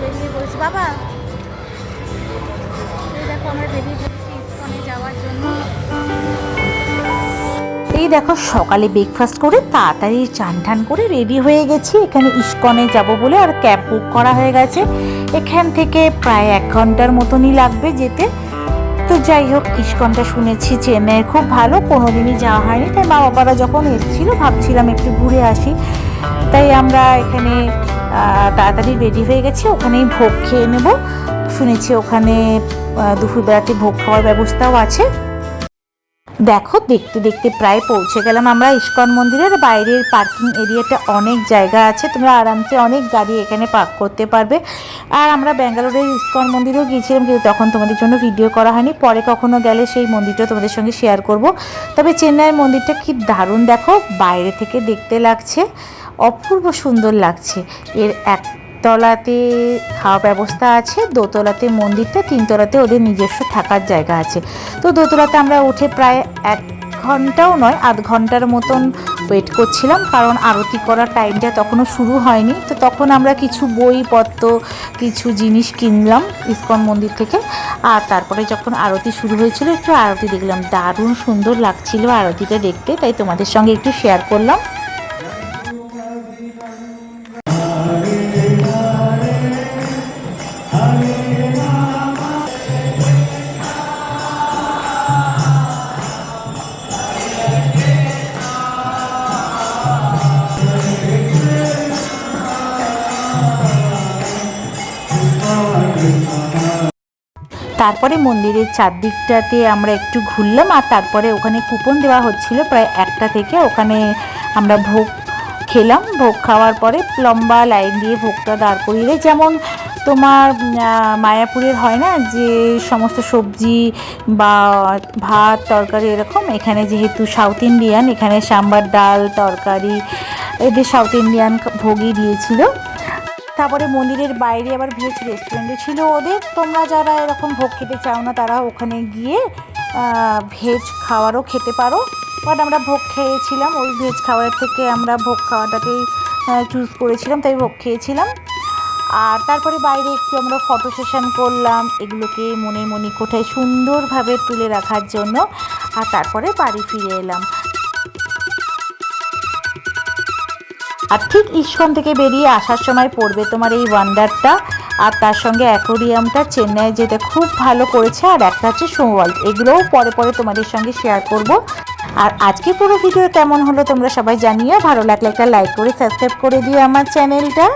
বেরিয়ে পড়েছি বাবা। এই দেখো আমরা বেরিয়ে পড়েছি ইসকনে যাওয়ার জন্য। এই দেখো সকালে ব্রেকফাস্ট করে তাড়াতাড়ি চান টান করে রেডি হয়ে গেছি, এখানে ইসকনে যাব বলে। আর ক্যাব বুক করা হয়ে গেছে, এখান থেকে প্রায় 1 ঘন্টার মতনই লাগবে যেতে। তো যাই হোক, ইসকনটা শুনেছি চেন্নাইয়ের খুব ভালো, কোনোদিনই যাওয়া হয়নি, তাই মা বাবারা যখন এসেছিল ভাবছিলাম একটু ঘুরে আসি। তাই আমরা এখানে তাড়াতাড়ি রেডি হয়ে গেছি, ওখানেই ভোগ খেয়ে নেব। শুনেছি ওখানে দুপুরবেলাতে ভোগ খাওয়ার ব্যবস্থাও আছে। দেখো দেখতে দেখতে প্রায় পৌঁছে গেলাম আমরা ইসকন মন্দিরের। বাইরের পার্কিং এরিয়াটা অনেক জায়গা আছে, তোমরা আরামসে অনেক গাড়ি এখানে পার্ক করতে পারবে। আর আমরা ব্যাঙ্গালোরের ইসকন মন্দিরেও গিয়েছিলাম, কিন্তু তখন তোমাদের জন্য ভিডিও করা হয়নি, পরে কখনো গেলে সেই মন্দিরটা তোমাদের সঙ্গে শেয়ার করব। তবে চেন্নাইয়ের মন্দিরটা কি দারুণ, দেখো বাইরে থেকে দেখতে লাগছে অপূর্ব সুন্দর লাগছে। এর তলাতে খাওয়া ব্যবস্থা আছে, দোতলাতে মন্দিরটা, 3 তলাতে ওদের নিজস্ব থাকার জায়গা আছে। তো দোতলাতে আমরা উঠে প্রায় 1 ঘন্টাও নয়, আধ ঘন্টার মতন ওয়েট করছিলাম, কারণ আরতি করার টাইমটা তখনও শুরু হয়নি। তো তখন আমরা কিছু বইপত্র, কিছু জিনিস কিনলাম ইসকন মন্দির থেকে। আর তারপরে যখন আরতি শুরু হয়েছিল একটু আরতি দেখলাম, দারুণ সুন্দর লাগছিল আরতিটা দেখতে, তাই তোমাদের সঙ্গে একটু শেয়ার করলাম। তারপরে মন্দিরের চারদিকটাতে আমরা একটু ঘুরলাম, আর তারপরে ওখানে কুপন দেওয়া হচ্ছিল প্রায় 1টা থেকে। ওখানে আমরা ভোগ খেলাম, ভোগ খাওয়ার পরে লম্বা লাইন দিয়ে ভোগটা দাঁড় করিয়ে, যেমন তোমার মায়াপুরের হয় না যে সমস্ত সবজি বা ভাত তরকারি এরকম, এখানে যেহেতু সাউথ ইন্ডিয়ান, এখানে সাম্বার ডাল তরকারি, এদের সাউথ ইন্ডিয়ান ভোগই দিয়েছিল। তারপরে মন্দিরের বাইরে আবার ভেজ রেস্টুরেন্টও ছিল ওদের। তোমরা যারা এরকম ভোগ খেতে চাও না তারা ওখানে গিয়ে ভেজ খাওয়ারও খেতে পারো। বাট আমরা ভোগ খেয়েছিলাম, ওই ভেজ খাওয়ার থেকে আমরা ভোগ খাওয়াটাকেই চুজ করেছিলাম, তাই ভোগ খেয়েছিলাম। আর তারপরে বাইরে একটু আমরা ফটো সেশন করলাম, এগুলোকে মনে মণিকোঠায় সুন্দরভাবে তুলে রাখার জন্য। আর তারপরে বাড়ি ফিরে এলাম। আর ঠিক ইসকন থেকে বেরিয়ে আসার সময় পড়বে তোমার এই ওয়ান্ডারটা, আর তার সঙ্গে অ্যাকোরিয়ামটা চেন্নাই যেটা খুব ভালো করেছে, আর একটা হচ্ছে সোমওয়ার্ল্ড। এগুলোও পরে পরে তোমাদের সঙ্গে শেয়ার করব। আর আজকে পুরো ভিডিও কেমন হলো তোমরা সবাই জানিও, ভালো লাগলে একটা লাইক করে সাবস্ক্রাইব করে দিও আমার চ্যানেলটা।